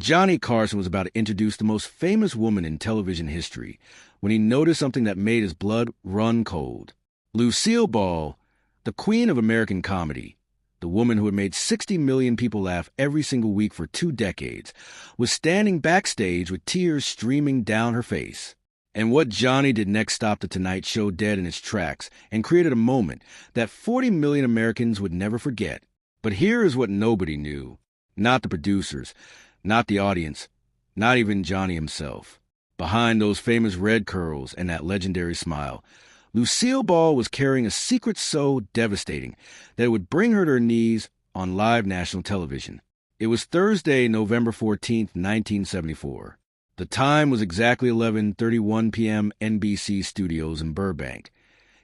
Johnny Carson was about to introduce the most famous woman in television history when he noticed something that made his blood run cold. Lucille Ball, the queen of American comedy, the woman who had made 60 million people laugh every single week for 2 decades, was standing backstage with tears streaming down her face. And what Johnny did next stopped The Tonight Show dead in its tracks and created a moment that 40 million Americans would never forget. But here is what nobody knew. Not the producers, not the audience, not even Johnny himself. Behind those famous red curls and that legendary smile, Lucille Ball was carrying a secret so devastating that it would bring her to her knees on live national television. It was Thursday, November 14th, 1974. The time was exactly 11:31 p.m. NBC studios in Burbank.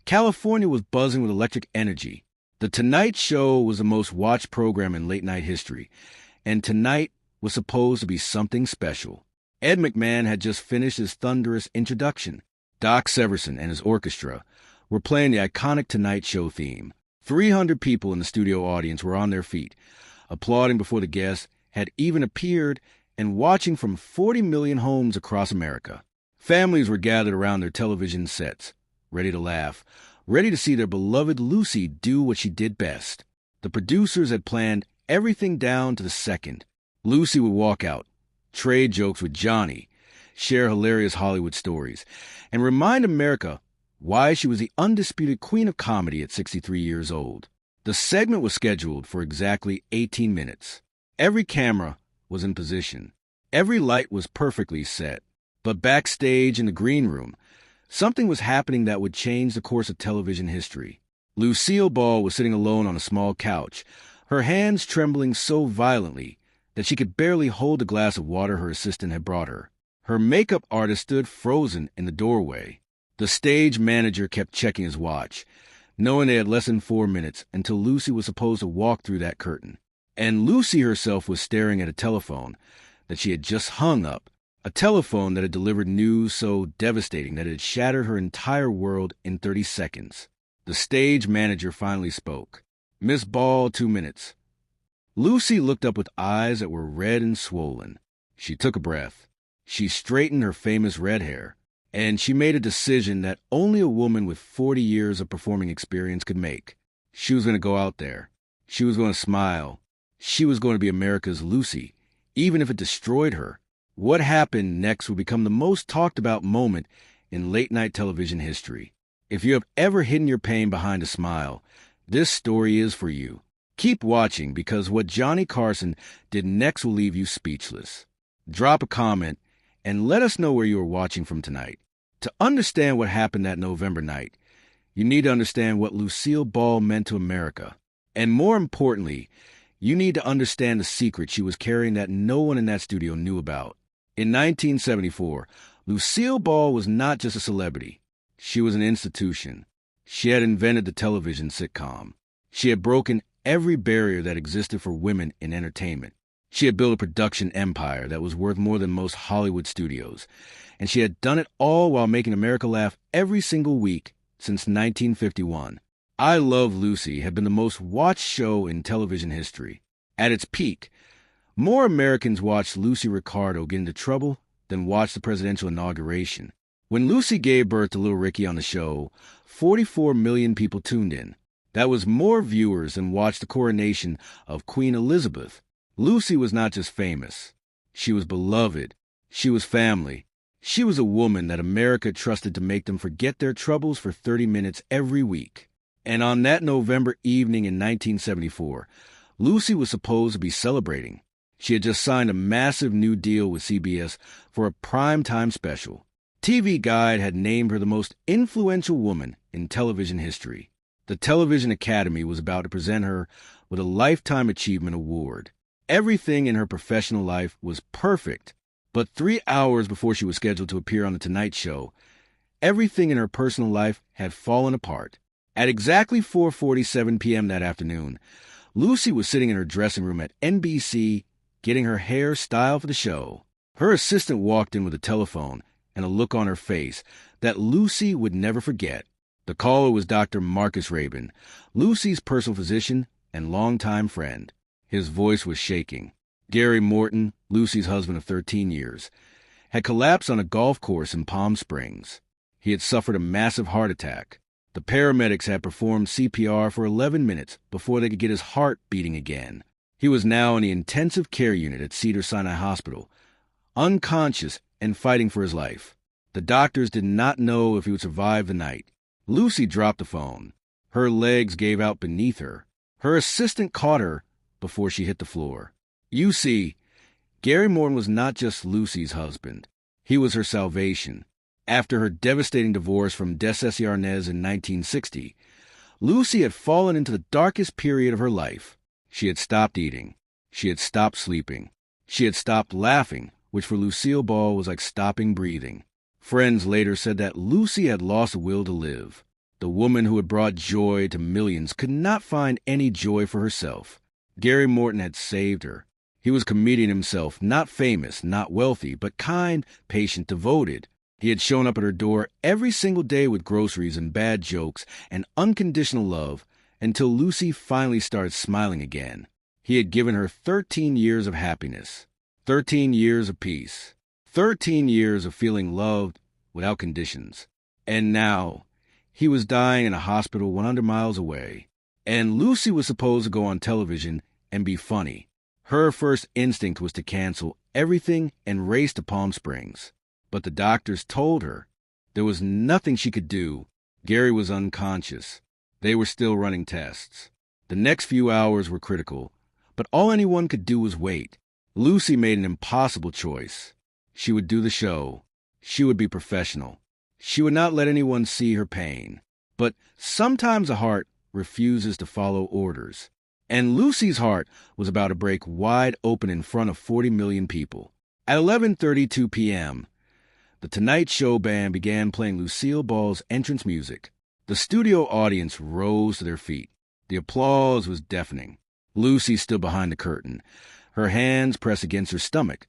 California was buzzing with electric energy. The Tonight Show was the most watched program in late-night history, and tonight was supposed to be something special. Ed McMahon had just finished his thunderous introduction. Doc Severinsen and his orchestra were playing the iconic Tonight Show theme. 300 people in the studio audience were on their feet, applauding before the guests had even appeared and watching from 40 million homes across America. Families were gathered around their television sets, ready to laugh, ready to see their beloved Lucy do what she did best. The producers had planned everything down to the second. Lucy would walk out, trade jokes with Johnny, share hilarious Hollywood stories, and remind America why she was the undisputed queen of comedy at 63 years old. The segment was scheduled for exactly 18 minutes. Every camera was in position. Every light was perfectly set. But backstage in the green room, something was happening that would change the course of television history. Lucille Ball was sitting alone on a small couch, her hands trembling so violently that she could barely hold the glass of water her assistant had brought her. Her makeup artist stood frozen in the doorway. The stage manager kept checking his watch, knowing they had less than 4 minutes until Lucy was supposed to walk through that curtain. And Lucy herself was staring at a telephone that she had just hung up, a telephone that had delivered news so devastating that it had shattered her entire world in 30 seconds. The stage manager finally spoke. "Miss Ball, 2 minutes." Lucy looked up with eyes that were red and swollen. She took a breath. She straightened her famous red hair, and she made a decision that only a woman with 40 years of performing experience could make. She was going to go out there. She was going to smile. She was going to be America's Lucy, even if it destroyed her. What happened next would become the most talked about moment in late-night television history. If you have ever hidden your pain behind a smile, this story is for you. Keep watching, because what Johnny Carson did next will leave you speechless. Drop a comment and let us know where you are watching from tonight. To understand what happened that November night, you need to understand what Lucille Ball meant to America. And more importantly, you need to understand the secret she was carrying that no one in that studio knew about. In 1974, Lucille Ball was not just a celebrity. She was an institution. She had invented the television sitcom. She had broken every barrier that existed for women in entertainment. She had built a production empire that was worth more than most Hollywood studios. And she had done it all while making America laugh every single week since 1951. I Love Lucy had been the most watched show in television history. At its peak, more Americans watched Lucy Ricardo get into trouble than watched the presidential inauguration. When Lucy gave birth to little Ricky on the show, 44 million people tuned in. That was more viewers than watched the coronation of Queen Elizabeth. Lucy was not just famous. She was beloved. She was family. She was a woman that America trusted to make them forget their troubles for 30 minutes every week. And on that November evening in 1974, Lucy was supposed to be celebrating. She had just signed a massive new deal with CBS for a primetime special. TV Guide had named her the most influential woman in television history. The Television Academy was about to present her with a Lifetime Achievement Award. Everything in her professional life was perfect. But 3 hours before she was scheduled to appear on The Tonight Show, everything in her personal life had fallen apart. At exactly 4:47 p.m. that afternoon, Lucy was sitting in her dressing room at NBC getting her hair styled for the show. Her assistant walked in with a telephone and a look on her face that Lucy would never forget. The caller was Dr. Marcus Rabin, Lucy's personal physician and longtime friend. His voice was shaking. Gary Morton, Lucy's husband of 13 years, had collapsed on a golf course in Palm Springs. He had suffered a massive heart attack. The paramedics had performed CPR for 11 minutes before they could get his heart beating again. He was now in the intensive care unit at Cedars-Sinai Hospital, unconscious and fighting for his life. The doctors did not know if he would survive the night. Lucy dropped the phone. Her legs gave out beneath her. Her assistant caught her before she hit the floor. You see, Gary Morton was not just Lucy's husband. He was her salvation. After her devastating divorce from Desessi Arnaz in 1960, Lucy had fallen into the darkest period of her life. She had stopped eating. She had stopped sleeping. She had stopped laughing, which for Lucille Ball was like stopping breathing. Friends later said that Lucy had lost the will to live. The woman who had brought joy to millions could not find any joy for herself. Gary Morton had saved her. He was a comedian himself, not famous, not wealthy, but kind, patient, devoted. He had shown up at her door every single day with groceries and bad jokes and unconditional love until Lucy finally started smiling again. He had given her 13 years of happiness, 13 years of peace, 13 years of feeling loved without conditions. And now, he was dying in a hospital 100 miles away. And Lucy was supposed to go on television and be funny. Her first instinct was to cancel everything and race to Palm Springs. But the doctors told her there was nothing she could do. Gary was unconscious. They were still running tests. The next few hours were critical, but all anyone could do was wait. Lucy made an impossible choice. She would do the show. She would be professional. She would not let anyone see her pain. But sometimes a heart refuses to follow orders. And Lucy's heart was about to break wide open in front of 40 million people. At 11:32 p.m., the Tonight Show band began playing Lucille Ball's entrance music. The studio audience rose to their feet. The applause was deafening. Lucy stood behind the curtain, her hands pressed against her stomach,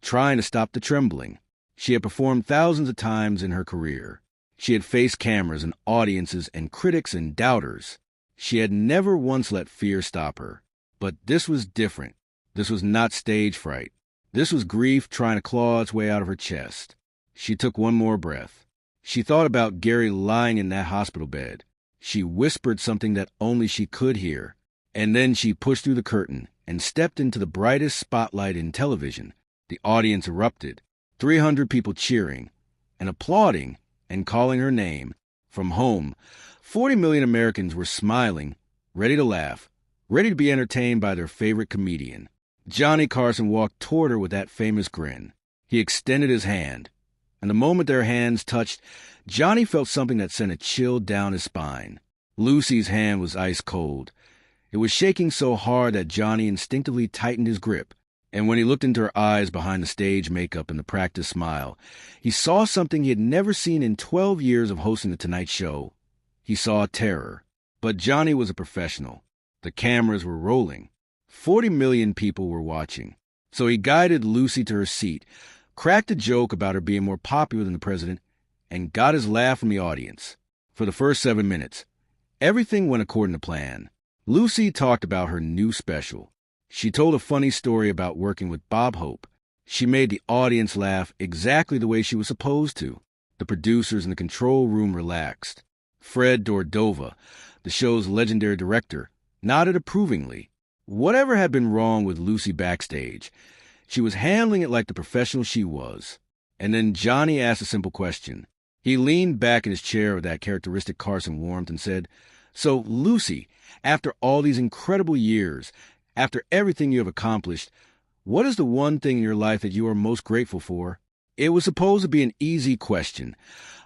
trying to stop the trembling. She had performed thousands of times in her career. She had faced cameras and audiences and critics and doubters. She had never once let fear stop her. But this was different. This was not stage fright. This was grief trying to claw its way out of her chest. She took one more breath. She thought about Gary lying in that hospital bed. She whispered something that only she could hear. And then she pushed through the curtain and stepped into the brightest spotlight in television. The audience erupted, 300 people cheering and applauding and calling her name. From home, 40 million Americans were smiling, ready to laugh, ready to be entertained by their favorite comedian. Johnny Carson walked toward her with that famous grin. He extended his hand, and the moment their hands touched, Johnny felt something that sent a chill down his spine. Lucy's hand was ice cold. It was shaking so hard that Johnny instinctively tightened his grip, and when he looked into her eyes behind the stage makeup and the practiced smile, he saw something he had never seen in 12 years of hosting The Tonight Show. He saw terror. But Johnny was a professional. The cameras were rolling. 40 million people were watching. So he guided Lucy to her seat, cracked a joke about her being more popular than the president, and got his laugh from the audience. For the first 7 minutes, everything went according to plan. Lucy talked about her new special. She told a funny story about working with Bob Hope. She made the audience laugh exactly the way she was supposed to. The producers in the control room relaxed. Fred Dordova, the show's legendary director, nodded approvingly. Whatever had been wrong with Lucy backstage, she was handling it like the professional she was. And then Johnny asked a simple question. He leaned back in his chair with that characteristic Carson warmth and said, "So, Lucy, after all these incredible years, after everything you have accomplished, what is the one thing in your life that you are most grateful for?" It was supposed to be an easy question,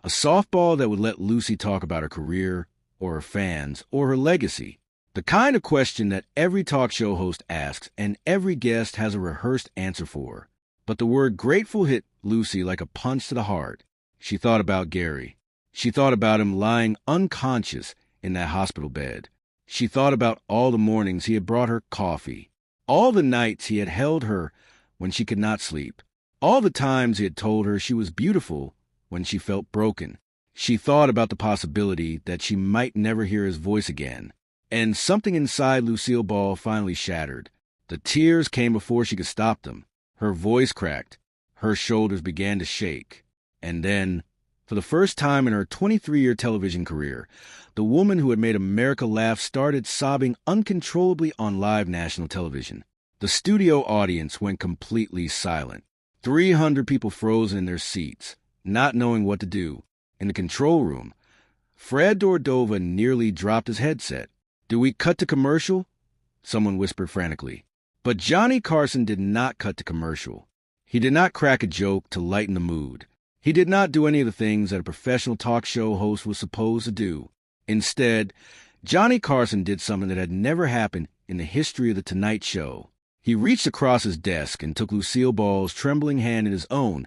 a softball that would let Lucy talk about her career, or her fans, or her legacy. The kind of question that every talk show host asks and every guest has a rehearsed answer for. But the word grateful hit Lucy like a punch to the heart. She thought about Gary. She thought about him lying unconscious in that hospital bed. She thought about all the mornings he had brought her coffee, all the nights he had held her when she could not sleep, all the times he had told her she was beautiful when she felt broken. She thought about the possibility that she might never hear his voice again. And something inside Lucille Ball finally shattered. The tears came before she could stop them. Her voice cracked. Her shoulders began to shake. And then, for the first time in her 23-year television career, the woman who had made America laugh started sobbing uncontrollably on live national television. The studio audience went completely silent. 300 people frozen in their seats, not knowing what to do. In the control room, Fred Dordova nearly dropped his headset. "Do we cut to commercial?" someone whispered frantically. But Johnny Carson did not cut to commercial. He did not crack a joke to lighten the mood. He did not do any of the things that a professional talk show host was supposed to do. Instead, Johnny Carson did something that had never happened in the history of The Tonight Show. He reached across his desk and took Lucille Ball's trembling hand in his own,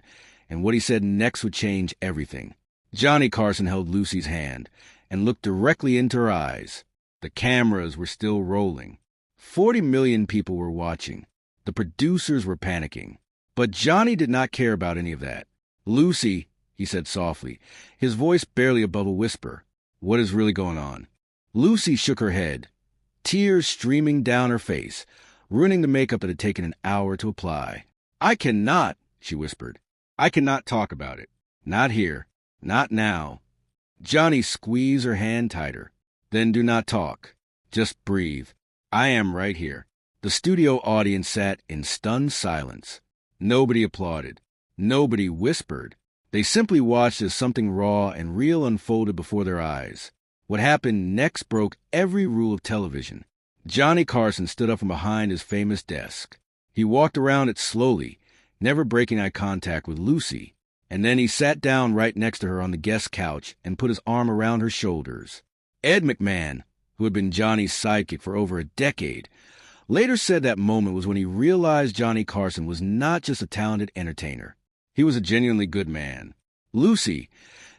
and what he said next would change everything. Johnny Carson held Lucy's hand and looked directly into her eyes. The cameras were still rolling. 40 million people were watching. The producers were panicking. But Johnny did not care about any of that. "Lucy," he said softly, his voice barely above a whisper, "what is really going on?" Lucy shook her head, tears streaming down her face, ruining the makeup that had taken an hour to apply. "I cannot," she whispered. "I cannot talk about it. Not here. Not now." Johnny squeezed her hand tighter. "Then do not talk. Just breathe. I am right here." The studio audience sat in stunned silence. Nobody applauded. Nobody whispered. They simply watched as something raw and real unfolded before their eyes. What happened next broke every rule of television. Johnny Carson stood up from behind his famous desk. He walked around it slowly, never breaking eye contact with Lucy, and then he sat down right next to her on the guest couch and put his arm around her shoulders. Ed McMahon, who had been Johnny's sidekick for over a decade, later said that moment was when he realized Johnny Carson was not just a talented entertainer. He was a genuinely good man. "Lucy,"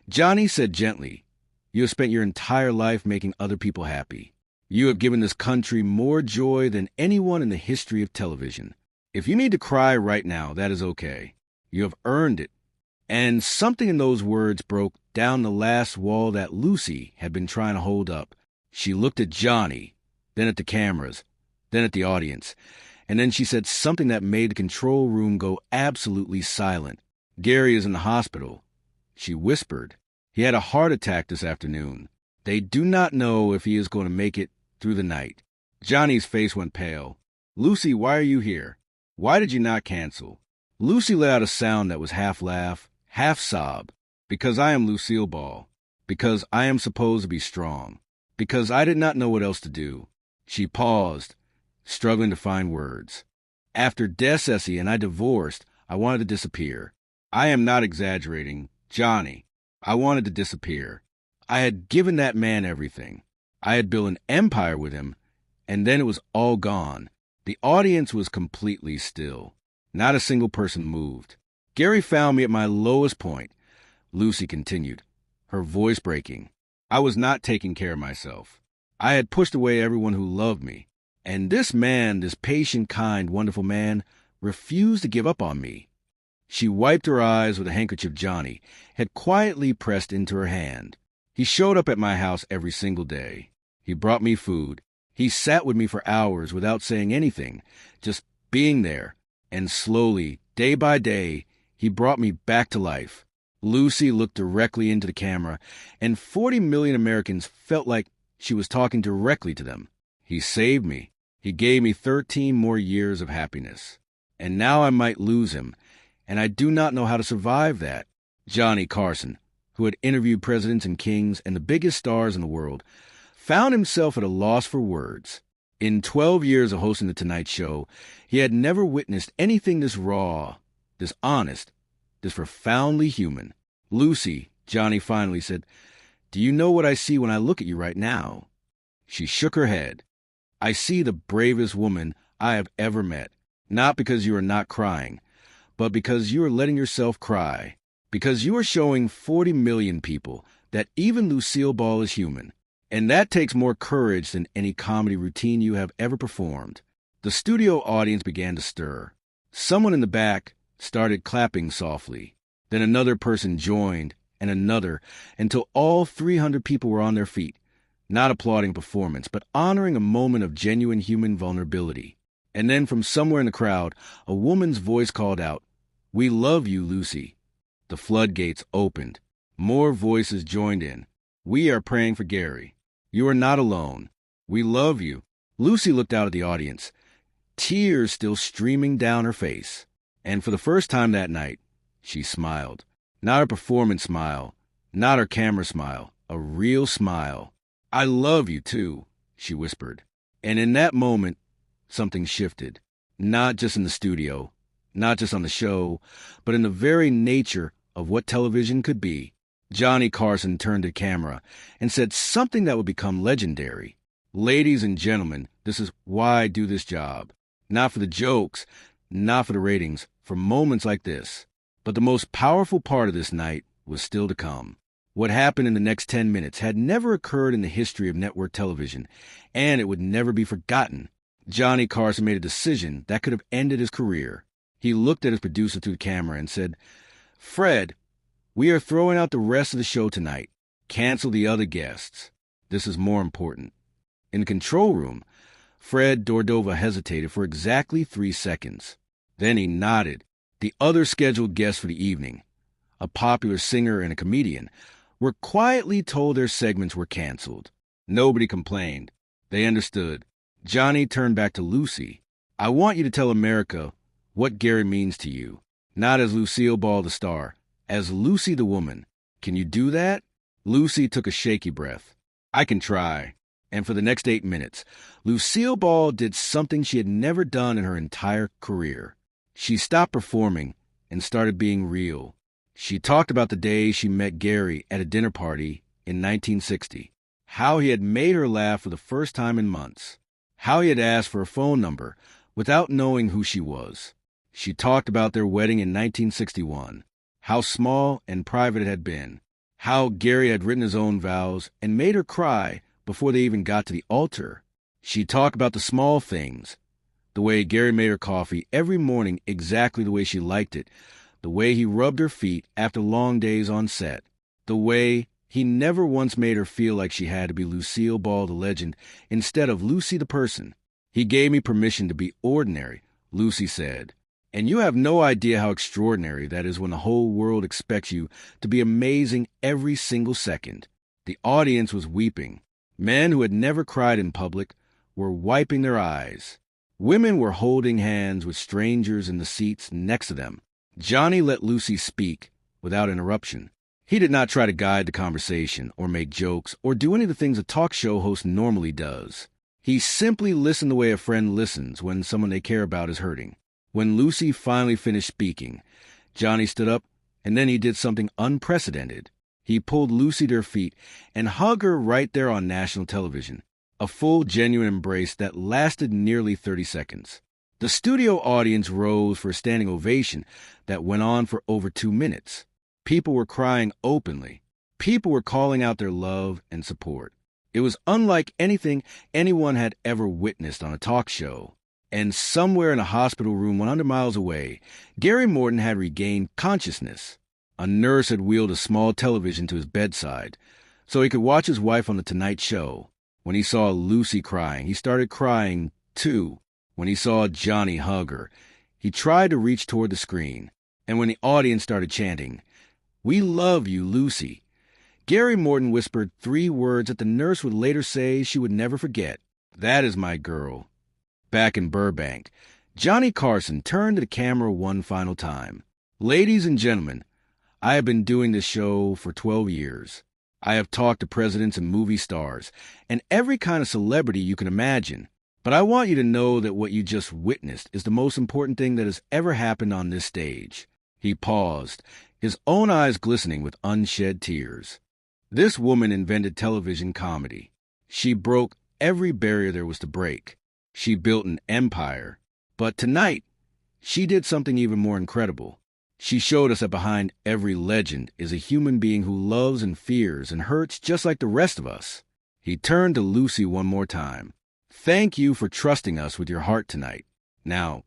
Johnny said gently, "you have spent your entire life making other people happy. You have given this country more joy than anyone in the history of television. If you need to cry right now, that is okay. You have earned it." And something in those words broke down the last wall that Lucy had been trying to hold up. She looked at Johnny, then at the cameras, then at the audience, and then she said something that made the control room go absolutely silent. "Gary is in the hospital," she whispered. "He had a heart attack this afternoon. They do not know if he is going to make it through the night." Johnny's face went pale. "Lucy, why are you here? Why did you not cancel?" Lucy let out a sound that was half laugh, half sob. "Because I am Lucille Ball. Because I am supposed to be strong. Because I did not know what else to do." She paused, struggling to find words. "After Des Essie and I divorced, I wanted to disappear. I am not exaggerating. Johnny, I wanted to disappear. I had given that man everything. I had built an empire with him, and then it was all gone." The audience was completely still. Not a single person moved. "Gary found me at my lowest point," Lucy continued, her voice breaking. "I was not taking care of myself. I had pushed away everyone who loved me. And this man, this patient, kind, wonderful man, refused to give up on me." She wiped her eyes with a handkerchief Johnny had quietly pressed into her hand. "He showed up at my house every single day. He brought me food. He sat with me for hours without saying anything, just being there. And slowly, day by day, he brought me back to life." Lucy looked directly into the camera, and 40 million Americans felt like she was talking directly to them. "He saved me. He gave me 13 more years of happiness. And now I might lose him, and I do not know how to survive that." Johnny Carson, who had interviewed presidents and kings and the biggest stars in the world, found himself at a loss for words. In 12 years of hosting The Tonight Show, he had never witnessed anything this raw, this honest, this profoundly human. "Lucy," Johnny finally said, "do you know what I see when I look at you right now?" She shook her head. "I see the bravest woman I have ever met. Not because you are not crying, but because you are letting yourself cry. Because you are showing 40 million people that even Lucille Ball is human. And that takes more courage than any comedy routine you have ever performed." The studio audience began to stir. Someone in the back started clapping softly. Then another person joined, and another, until all 300 people were on their feet, not applauding performance, but honoring a moment of genuine human vulnerability. And then from somewhere in the crowd, a woman's voice called out, "We love you, Lucy." The floodgates opened. More voices joined in. "We are praying for Gary. You are not alone. We love you." Lucy looked out at the audience, tears still streaming down her face. And for the first time that night, she smiled. Not a performance smile, not her camera smile, a real smile. "I love you, too," she whispered. And in that moment, something shifted. Not just in the studio, not just on the show, but in the very nature of what television could be. Johnny Carson turned to camera and said something that would become legendary. "Ladies and gentlemen, this is why I do this job. Not for the jokes, not for the ratings, for moments like this." But the most powerful part of this night was still to come. What happened in the next 10 minutes had never occurred in the history of network television, and it would never be forgotten. Johnny Carson made a decision that could have ended his career. He looked at his producer through the camera and said, "Fred, we are throwing out the rest of the show tonight. Cancel the other guests. This is more important." In the control room, Fred Dordova hesitated for exactly 3 seconds. Then he nodded. The other scheduled guests for the evening, a popular singer and a comedian, were quietly told their segments were canceled. Nobody complained. They understood. Johnny turned back to Lucy. "I want you to tell America what Gary means to you, not as Lucille Ball the star, as Lucy the woman. Can you do that?" Lucy took a shaky breath. "I can try." And for the next 8 minutes, Lucille Ball did something she had never done in her entire career. She stopped performing and started being real. She talked about the day she met Gary at a dinner party in 1960, how he had made her laugh for the first time in months, how he had asked for a phone number without knowing who she was. She talked about their wedding in 1961, how small and private it had been, how Gary had written his own vows and made her cry before they even got to the altar. She talked about the small things, the way Gary made her coffee every morning exactly the way she liked it, the way he rubbed her feet after long days on set, the way he never once made her feel like she had to be Lucille Ball the legend instead of Lucy the person. "He gave me permission to be ordinary," Lucy said. "And you have no idea how extraordinary that is when the whole world expects you to be amazing every single second." The audience was weeping. Men who had never cried in public were wiping their eyes. Women were holding hands with strangers in the seats next to them. Johnny let Lucy speak without interruption. He did not try to guide the conversation or make jokes or do any of the things a talk show host normally does. He simply listened the way a friend listens when someone they care about is hurting. When Lucy finally finished speaking, Johnny stood up and then he did something unprecedented. He pulled Lucy to her feet and hugged her right there on national television. A full, genuine embrace that lasted nearly 30 seconds. The studio audience rose for a standing ovation that went on for over 2 minutes. People were crying openly. People were calling out their love and support. It was unlike anything anyone had ever witnessed on a talk show. And somewhere in a hospital room 100 miles away, Gary Morton had regained consciousness. A nurse had wheeled a small television to his bedside so he could watch his wife on The Tonight Show. When he saw Lucy crying, he started crying, too. When he saw Johnny hug her, he tried to reach toward the screen. And when the audience started chanting, "We love you, Lucy," Gary Morton whispered 3 words that the nurse would later say she would never forget. "That is my girl." Back in Burbank, Johnny Carson turned to the camera one final time. "Ladies and gentlemen, I have been doing this show for 12 years. I have talked to presidents and movie stars and every kind of celebrity you can imagine. But I want you to know that what you just witnessed is the most important thing that has ever happened on this stage." He paused, his own eyes glistening with unshed tears. This woman invented television comedy. She broke every barrier there was to break. She built an empire. But tonight, she did something even more incredible. She showed us that behind every legend is a human being who loves and fears and hurts just like the rest of us. He turned to Lucy one more time. "Thank you for trusting us with your heart tonight. Now,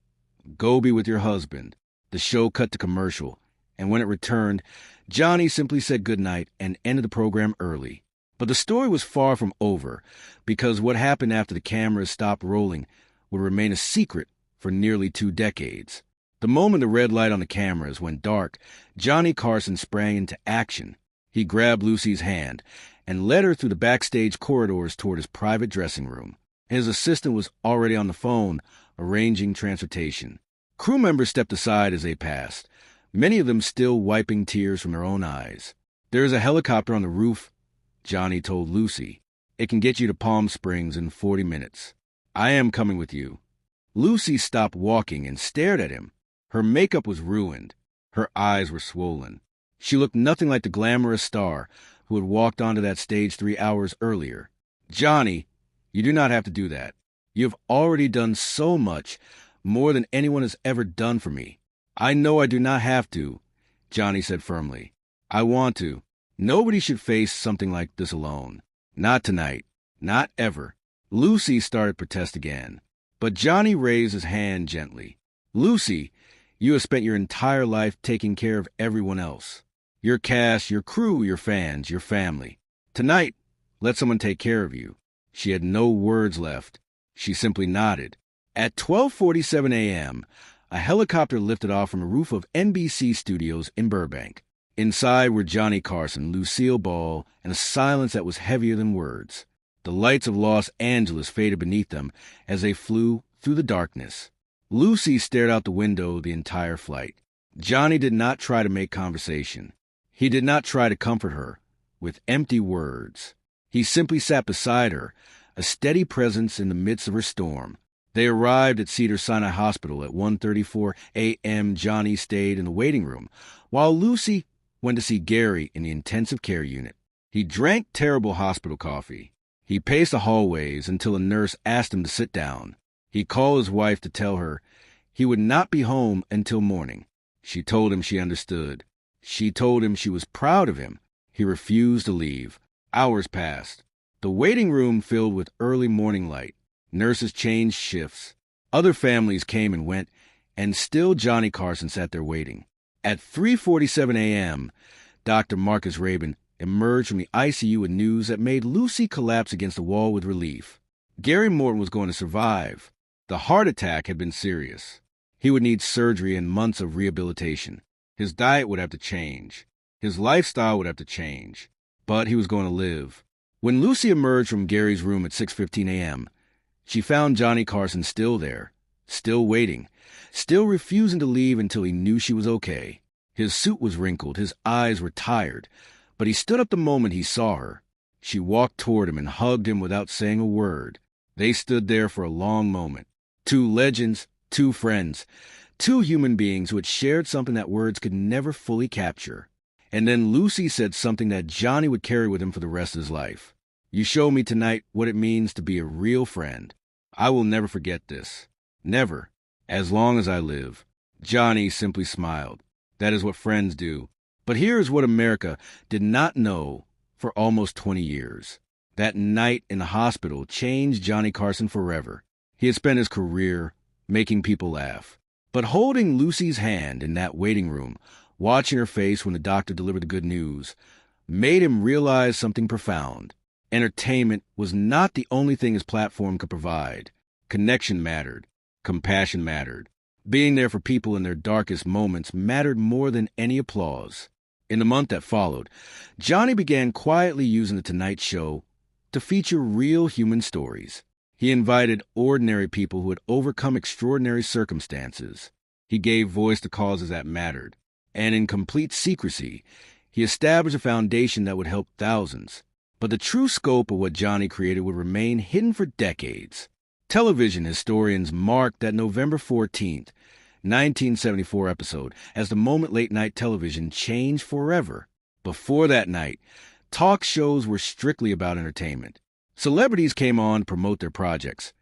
go be with your husband." The show cut to commercial, and when it returned, Johnny simply said goodnight and ended the program early. But the story was far from over, because what happened after the cameras stopped rolling would remain a secret for nearly 2 decades. The moment the red light on the cameras went dark, Johnny Carson sprang into action. He grabbed Lucille's hand and led her through the backstage corridors toward his private dressing room. His assistant was already on the phone, arranging transportation. Crew members stepped aside as they passed, many of them still wiping tears from their own eyes. "There's a helicopter on the roof," Johnny told Lucy. "It can get you to Palm Springs in 40 minutes. I am coming with you." Lucy stopped walking and stared at him. Her makeup was ruined. Her eyes were swollen. She looked nothing like the glamorous star who had walked onto that stage 3 hours earlier. "Johnny, you do not have to do that. You have already done so much, more than anyone has ever done for me." "I know I do not have to," Johnny said firmly. "I want to. Nobody should face something like this alone. Not tonight. Not ever." Lucy started to protest again, but Johnny raised his hand gently. "Lucy, you have spent your entire life taking care of everyone else. Your cast, your crew, your fans, your family. Tonight, let someone take care of you." She had no words left. She simply nodded. At 12:47 a.m., a helicopter lifted off from the roof of NBC Studios in Burbank. Inside were Johnny Carson, Lucille Ball, and a silence that was heavier than words. The lights of Los Angeles faded beneath them as they flew through the darkness. Lucy stared out the window the entire flight. Johnny did not try to make conversation. He did not try to comfort her with empty words. He simply sat beside her, a steady presence in the midst of her storm. They arrived at Cedars-Sinai Hospital at 1:34 a.m. Johnny stayed in the waiting room, while Lucy went to see Gary in the intensive care unit. He drank terrible hospital coffee. He paced the hallways until a nurse asked him to sit down. He called his wife to tell her he would not be home until morning. She told him she understood. She told him she was proud of him. He refused to leave. Hours passed. The waiting room filled with early morning light. Nurses changed shifts. Other families came and went, and still Johnny Carson sat there waiting. At 3:47 a.m., Dr. Marcus Rabin emerged from the ICU with news that made Lucy collapse against the wall with relief. Gary Morton was going to survive. The heart attack had been serious. He would need surgery and months of rehabilitation. His diet would have to change. His lifestyle would have to change. But he was going to live. When Lucy emerged from Gary's room at 6:15 a.m., she found Johnny Carson still there, still waiting, still refusing to leave until he knew she was okay. His suit was wrinkled, his eyes were tired, but he stood up the moment he saw her. She walked toward him and hugged him without saying a word. They stood there for a long moment. Two legends, two friends, two human beings who had shared something that words could never fully capture. And then Lucy said something that Johnny would carry with him for the rest of his life. "You showed me tonight what it means to be a real friend. I will never forget this. Never. As long as I live." Johnny simply smiled. That is what friends do. But here is what America did not know for almost 20 years. That night in the hospital changed Johnny Carson forever. He had spent his career making people laugh. But holding Lucy's hand in that waiting room, watching her face when the doctor delivered the good news, made him realize something profound. Entertainment was not the only thing his platform could provide. Connection mattered. Compassion mattered. Being there for people in their darkest moments mattered more than any applause. In the month that followed, Johnny began quietly using The Tonight Show to feature real human stories. He invited ordinary people who had overcome extraordinary circumstances. He gave voice to causes that mattered. And in complete secrecy, he established a foundation that would help thousands. But the true scope of what Johnny created would remain hidden for decades. Television historians mark that November 14th, 1974 episode as the moment late-night television changed forever. Before that night, talk shows were strictly about entertainment. Celebrities came on to promote their projects,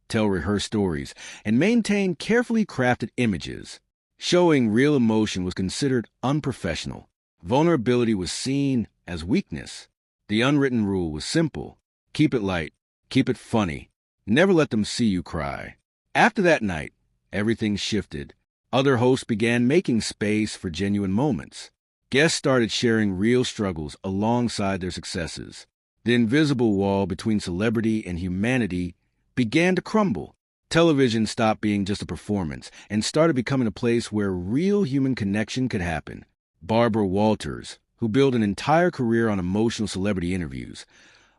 tell rehearsed stories, and maintain carefully crafted images. Showing real emotion was considered unprofessional. Vulnerability was seen as weakness. The unwritten rule was simple. Keep it light. Keep it funny. Never let them see you cry. After that night, everything shifted. Other hosts began making space for genuine moments. Guests started sharing real struggles alongside their successes. The invisible wall between celebrity and humanity began to crumble. Television stopped being just a performance and started becoming a place where real human connection could happen. Barbara Walters, who built an entire career on emotional celebrity interviews,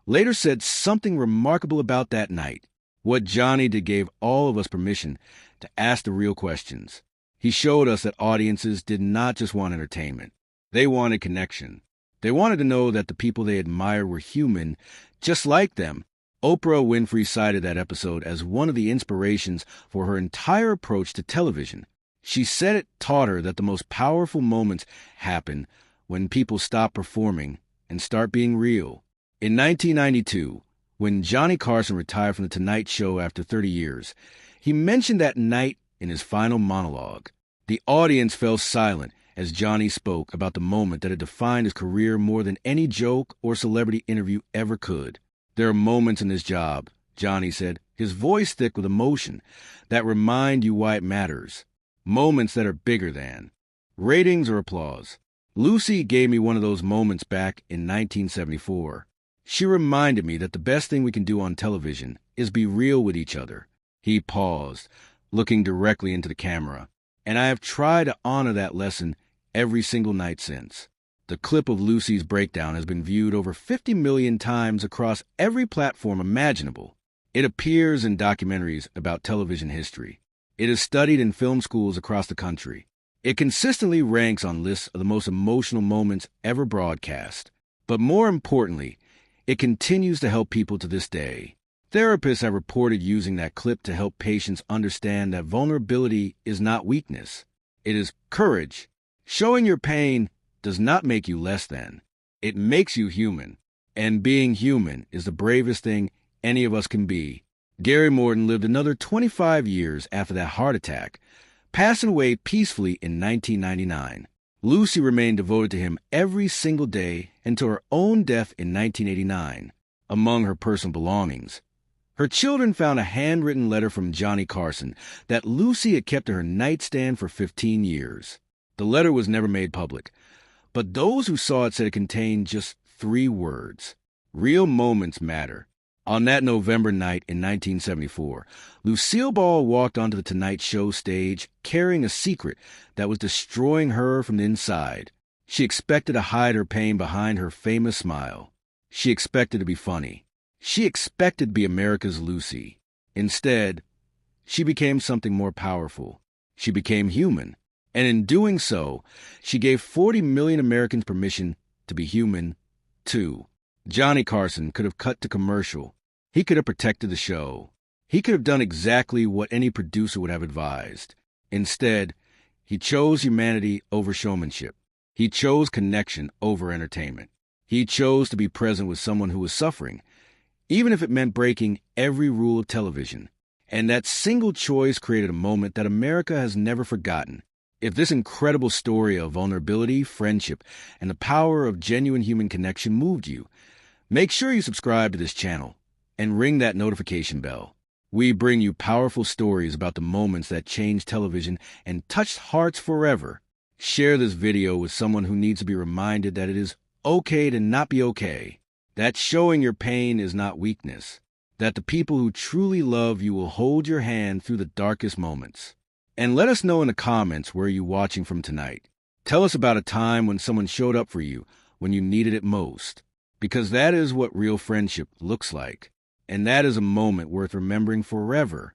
later said something remarkable about that night. What Johnny did gave all of us permission to ask the real questions. He showed us that audiences did not just want entertainment. They wanted connection. They wanted to know that the people they admired were human, just like them. Oprah Winfrey cited that episode as one of the inspirations for her entire approach to television. She said it taught her that the most powerful moments happen when people stop performing and start being real. In 1992, when Johnny Carson retired from The Tonight Show after 30 years, he mentioned that night in his final monologue. The audience fell silent as Johnny spoke about the moment that had defined his career more than any joke or celebrity interview ever could. There are moments in this job, Johnny said, his voice thick with emotion, that remind you why it matters. Moments that are bigger than ratings or applause. Lucy gave me one of those moments back in 1974. She reminded me that the best thing we can do on television is be real with each other. He paused, looking directly into the camera, and I have tried to honor that lesson every single night since. The clip of Lucy's breakdown has been viewed over 50 million times across every platform imaginable. It appears in documentaries about television history. It is studied in film schools across the country. It consistently ranks on lists of the most emotional moments ever broadcast. But more importantly, it continues to help people to this day. Therapists have reported using that clip to help patients understand that vulnerability is not weakness. It is courage. Showing your pain does not make you less than. It makes you human. And being human is the bravest thing any of us can be. Gary Morton lived another 25 years after that heart attack, passing away peacefully in 1999. Lucy remained devoted to him every single day until her own death in 1989. Among her personal belongings, her children found a handwritten letter from Johnny Carson that Lucy had kept to her nightstand for 15 years. The letter was never made public, but those who saw it said it contained just 3 words: real moments matter. On that November night in 1974, Lucille Ball walked onto the Tonight Show stage carrying a secret that was destroying her from the inside. She expected to hide her pain behind her famous smile. She expected to be funny. She expected to be America's Lucy. Instead, she became something more powerful. She became human. And in doing so, she gave 40 million Americans permission to be human, too. Johnny Carson could have cut to commercial. He could have protected the show. He could have done exactly what any producer would have advised. Instead, he chose humanity over showmanship. He chose connection over entertainment. He chose to be present with someone who was suffering, even if it meant breaking every rule of television. And that single choice created a moment that America has never forgotten. If this incredible story of vulnerability, friendship, and the power of genuine human connection moved you, make sure you subscribe to this channel and ring that notification bell. We bring you powerful stories about the moments that changed television and touched hearts forever. Share this video with someone who needs to be reminded that it is okay to not be okay, that showing your pain is not weakness, that the people who truly love you will hold your hand through the darkest moments. And let us know in the comments where you're watching from tonight. Tell us about a time when someone showed up for you when you needed it most, because that is what real friendship looks like. And that is a moment worth remembering forever.